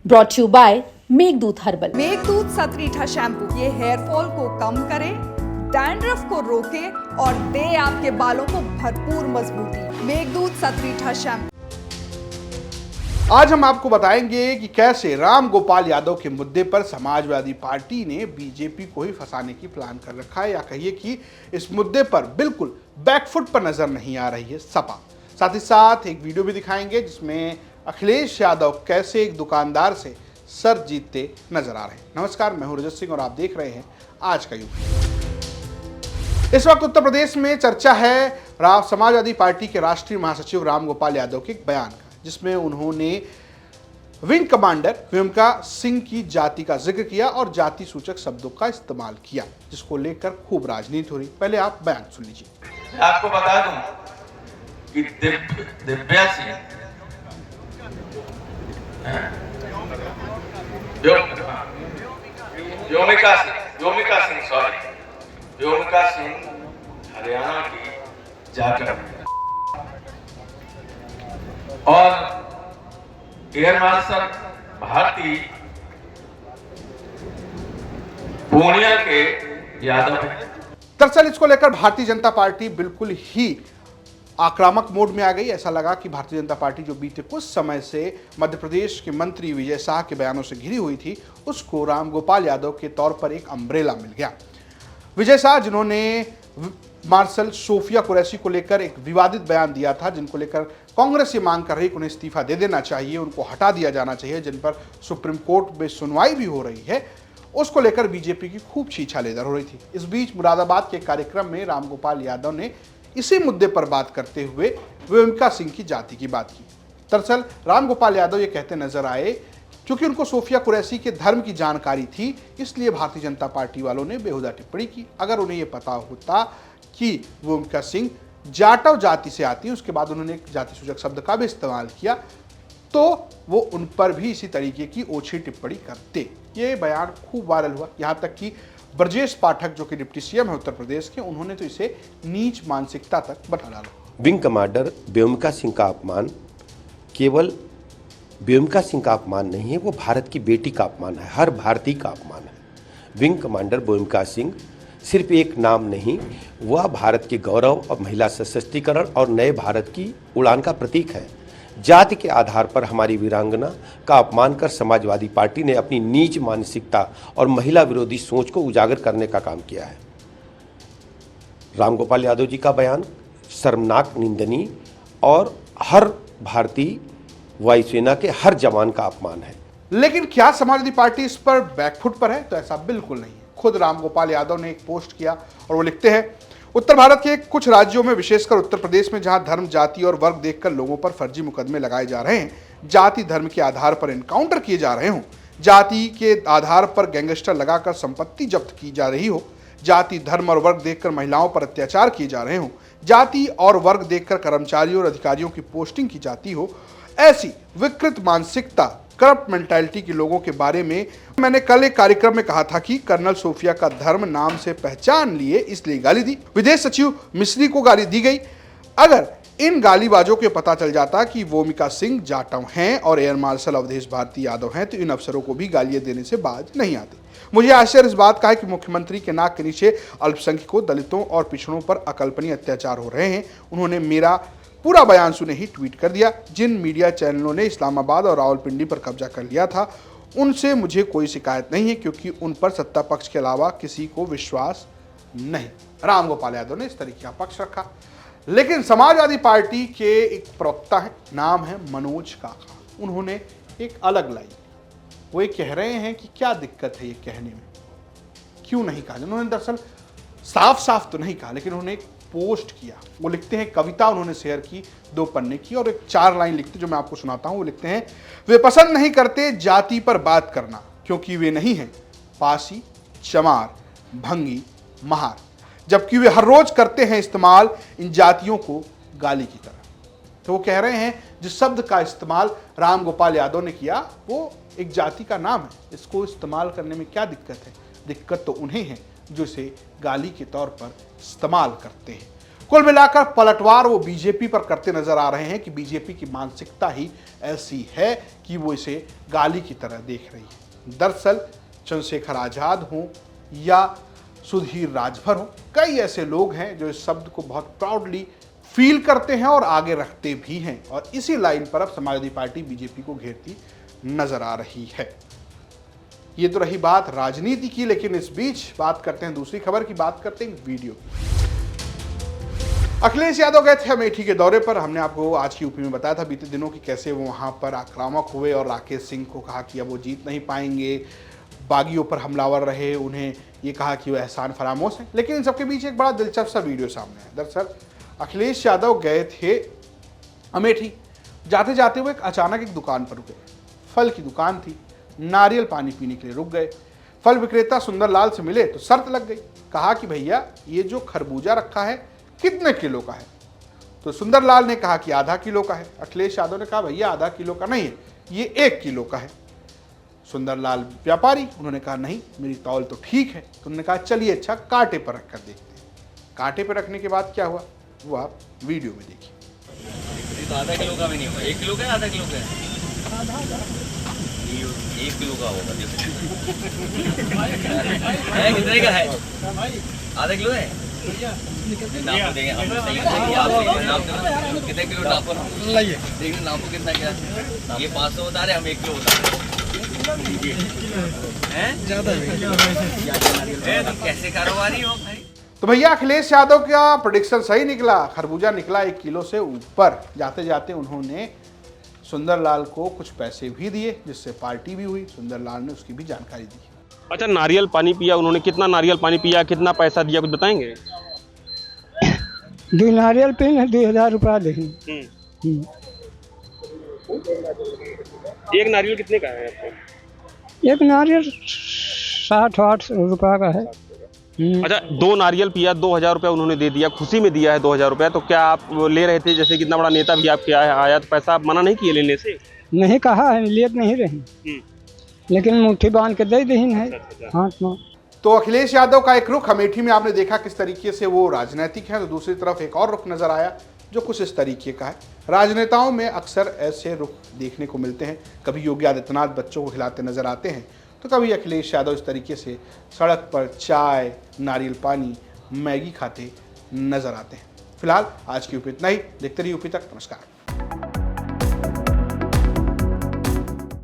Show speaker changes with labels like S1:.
S1: Brought you by Meghdoot herbal.
S2: Meghdoot Satritha shampoo ये hair fall को कम करे, डैंड्रफ को रोके और दे आपके बालों को भरपूर मजबूती। मेघदूत सतरीठा शैम्पू।
S3: आज हम आपको बताएंगे कि कैसे राम गोपाल यादव के मुद्दे पर समाजवादी पार्टी ने बीजेपी को ही फंसाने की प्लान कर रखा है, या कहिए कि इस मुद्दे पर बिल्कुल बैकफुट पर नजर नहीं आ रही है सपा। साथ ही साथ एक वीडियो भी दिखाएंगे जिसमें अखिलेश यादव कैसे एक दुकानदार से सर जीतते नजर आ रहे हैं। नमस्कार, मैं हूं रजत सिंह और आप देख रहे हैं आज का युग। इस वक्त उत्तर प्रदेश में चर्चा है समाजवादी पार्टी के राष्ट्रीय महासचिव राम गोपाल यादव के एक बयान का, जिसमें उन्होंने विंग कमांडर व्योमिका सिंह की जाति का जिक्र किया और जाति सूचक शब्दों का इस्तेमाल किया, जिसको लेकर खूब राजनीति हो रही। पहले आप बयान सुन लीजिए।
S4: आपको बता दूं कि दिव्या सिंह व्योमिका सिंह हरियाणा की जाकर और एयर मार्शल भारती पूर्णिया के यादव हैं।
S3: दरअसल इसको लेकर भारतीय जनता पार्टी बिल्कुल ही आक्रामक मोड में आ गई। ऐसा लगा कि भारतीय जनता पार्टी जो बीते कुछ समय से मध्य प्रदेश के मंत्री विजय शाह के बयानों से घिरी हुई थी, उसको राम गोपाल यादव के तौर पर एक अम्ब्रेला मिल गया। विजय शाह जिन्होंने मार्शल सोफिया कुरैशी को लेकर एक विवादित बयान दिया था, जिनको लेकर कांग्रेस ये मांग कर रही है कि उन्हें इस्तीफा दे देना चाहिए, उनको हटा दिया जाना चाहिए, जिन पर सुप्रीम कोर्ट में सुनवाई भी हो रही है, उसको लेकर बीजेपी की खूब छीछालेदर हो रही थी। इस बीच मुरादाबाद के कार्यक्रम में राम गोपाल यादव ने इसी मुद्दे पर बात करते हुए व्योमिका सिंह की जाति की बात की। दरअसल राम गोपाल यादव ये कहते नजर आए क्योंकि उनको सोफिया कुरैशी के धर्म की जानकारी थी, इसलिए भारतीय जनता पार्टी वालों ने बेहुदा टिप्पणी की। अगर उन्हें यह पता होता कि व्योमिका सिंह जाटव जाति से आती है, उसके बाद उन्होंने एक जाति सूचक शब्द का भी इस्तेमाल किया, तो वो उन पर भी इसी तरीके की ओछी टिप्पणी करते। ये बयान खूब वायरल हुआ, यहाँ तक कि ब्रजेश पाठक जो कि डिप्टी सीएम है उत्तर प्रदेश के, उन्होंने तो इसे नीच मानसिकता तक बता डाला।
S5: विंग कमांडर व्योमिका सिंह का अपमान केवल व्योमिका सिंह का अपमान नहीं है, वो भारत की बेटी का अपमान है, हर भारतीय का अपमान है। विंग कमांडर व्योमिका सिंह सिर्फ एक नाम नहीं, वह भारत के गौरव और महिला सशक्तिकरण और नए भारत की उड़ान का प्रतीक है। जाति के आधार पर हमारी वीरांगना का अपमान कर समाजवादी पार्टी ने अपनी नीच मानसिकता और महिला विरोधी सोच को उजागर करने का काम किया है। रामगोपाल यादव जी का बयान शर्मनाक, निंदनीय और हर भारतीय वायुसेना के हर जवान का अपमान है।
S3: लेकिन क्या समाजवादी पार्टी इस पर बैकफुट पर है? तो ऐसा बिल्कुल नहीं है। खुद रामगोपाल यादव ने एक पोस्ट किया और वो लिखते हैं, उत्तर भारत के कुछ राज्यों में, विशेषकर उत्तर प्रदेश में, जहां धर्म, जाति और वर्ग देखकर लोगों पर फर्जी मुकदमे लगाए जा रहे हैं, जाति धर्म के आधार पर एनकाउंटर किए जा रहे हों, जाति के आधार पर गैंगस्टर लगाकर संपत्ति जब्त की जा रही हो, जाति धर्म और वर्ग देखकर महिलाओं पर अत्याचार किए जा रहे हों, जाति और वर्ग देखकर कर्मचारियों और अधिकारियों की पोस्टिंग की जाती हो, ऐसी विकृत मानसिकता, करप्ट मेंटालिटी के लोगों के बारे में मैंने कल एक कार्यक्रम में कहा था कि कर्नल सोफिया का धर्म नाम से पहचान लिए, इसलिए गाली दी। विदेश सचिव मिस्री को गाली दी गई। अगर इन गालीबाजों के पता चल जाता कि व्योमिका सिंह जाटव हैं और एयर मार्शल अवधेश भारती यादव हैं, तो इन अफसरों को भी गालियां देने से बाज नहीं आते। मुझे आश्चर्य इस बात का है कि मुख्यमंत्री के नाक के नीचे अल्पसंख्यकों, दलितों और पिछड़ों पर अकल्पनीय अत्याचार हो रहे हैं। उन्होंने मेरा पूरा बयान सुने ही ट्वीट कर दिया। जिन मीडिया चैनलों ने इस्लामाबाद और रावलपिंडी पर कब्जा कर लिया था, उनसे मुझे कोई शिकायत नहीं है, क्योंकि उन पर सत्ता पक्ष के अलावा किसी को विश्वास नहीं। राम गोपाल यादव ने इस तरीके का पक्ष रखा। लेकिन समाजवादी पार्टी के एक प्रवक्ता है, नाम है मनोज काका, उन्होंने एक अलग लाई। वो ये कह रहे हैं कि क्या दिक्कत है ये कहने में, क्यों नहीं कहा। उन्होंने दरअसल साफ साफ तो नहीं कहा, लेकिन उन्होंने एक पोस्ट किया। वो लिखते हैं, कविता उन्होंने शेयर की 2 पन्ने की, और एक 4 लाइन लिखते जो मैं आपको सुनाता हूं। वो लिखते हैं, वे पसंद नहीं करते जाति पर बात करना, क्योंकि वे नहीं हैं पासी, चमार, भंगी, महार, जबकि वे हर रोज करते हैं इस्तेमाल इन जातियों को गाली की तरह। तो वो कह रहे हैं जिस शब्द का इस्तेमाल राम गोपाल यादव ने किया, वो एक जाति का नाम है, इसको इस्तेमाल करने में क्या दिक्कत है? दिक्कत तो उन्हें है जो इसे गाली के तौर पर इस्तेमाल करते हैं। कुल मिलाकर पलटवार वो बीजेपी पर करते नजर आ रहे हैं कि बीजेपी की मानसिकता ही ऐसी है कि वो इसे गाली की तरह देख रही है। दरअसल चंद्रशेखर आजाद हों या सुधीर राजभर हों, कई ऐसे लोग हैं जो इस शब्द को बहुत प्राउडली फील करते हैं और आगे रखते भी हैं, और इसी लाइन पर अब समाजवादी पार्टी बीजेपी को घेरती नजर आ रही है। ये तो रही बात राजनीति की, लेकिन इस बीच बात करते हैं दूसरी खबर की, बात करते हैं वीडियो की। अखिलेश यादव गए थे अमेठी के दौरे पर। हमने आपको आज की यूपी में बताया था बीते दिनों की कैसे वो वहां पर आक्रामक हुए और राकेश सिंह को कहा कि अब वो जीत नहीं पाएंगे, बागियों पर हमलावर रहे, उन्हें ये कहा कि वो एहसान फरामोश है। लेकिन इन सबके बीच एक बड़ा दिलचस्प सा वीडियो सामने आया। दरअसल अखिलेश यादव गए थे अमेठी, जाते जाते वो अचानक एक दुकान पर रुके। फल की दुकान थी, नारियल पानी पीने के लिए रुक गए। फल विक्रेता सुंदरलाल से मिले तो शर्त लग गई। कहा कि भैया ये जो खरबूजा रखा है कितने किलो का है? तो सुंदरलाल ने कहा कि आधा किलो का है। अखिलेश यादव ने कहा भैया आधा किलो का नहीं है, ये 1 किलो का है। सुंदरलाल व्यापारी, उन्होंने कहा नहीं मेरी तौल तो ठीक है। तो उन्होंने कहा चलिए अच्छा कांटे पर रखकर देखते हैं। कांटे पर रखने के बाद क्या हुआ वो आप वीडियो में देखिए।
S6: तो आधा किलो का भी नहीं होगा, 1 किलो का है, आधा किलो का है, 1 किलो का होगा। कितने का है? आधा किलो है। नाप देंगे हम, सही कितने किलो नाप देखिए, नापो कितना क्या। ये 500 बता रहे, हम 1 किलो बता रहे हैं। ज्यादा है तो कैसे कारोबारी हो भाई?
S3: तो भैया अखिलेश यादव का प्रेडिक्शन सही निकला, खरबूजा निकला 1 किलो से ऊपर। जाते जाते उन्होंने सुंदरलाल को कुछ पैसे भी दिए, जिससे पार्टी भी हुई। सुंदरलाल ने उसकी भी जानकारी दी।
S7: अच्छा, नारियल पानी पिया उन्होंने, कितना नारियल पानी पिया, कितना पैसा दिया, कुछ बताएंगे?
S8: 2 नारियल पीने 2000 रुपया दें।
S7: एक नारियल कितने का है आपको?
S8: एक नारियल 60-8 रुपया का है।
S7: अच्छा, 2 नारियल पिया, 2000 रुपया उन्होंने दे दिया, खुशी में दिया है 2000 रुपया। तो क्या आप ले रहे थे? जैसे कितना बड़ा नेता भी आपके आया तो पैसा आप मना नहीं किए लेने से?
S8: नहीं कहा है, लिए नहीं रही, लेकिन मुट्ठी बांध के दे दीन है हाथ में।
S3: तो अखिलेश यादव का एक रुख अमेठी में आपने देखा किस तरीके से वो राजनीतिक है, तो दूसरी तरफ एक और रुख नजर आया जो कुछ इस तरीके का है। राजनेताओं में अक्सर ऐसे रुख देखने को मिलते हैं। कभी योगी आदित्यनाथ बच्चों को खिलाते नजर आते हैं, तो कभी अखिलेश यादव इस तरीके से सड़क पर चाय, नारियल पानी, मैगी खाते नजर आते हैं। फिलहाल आज की यूपी इतना ही। देखते रहिए यूपी तक। नमस्कार।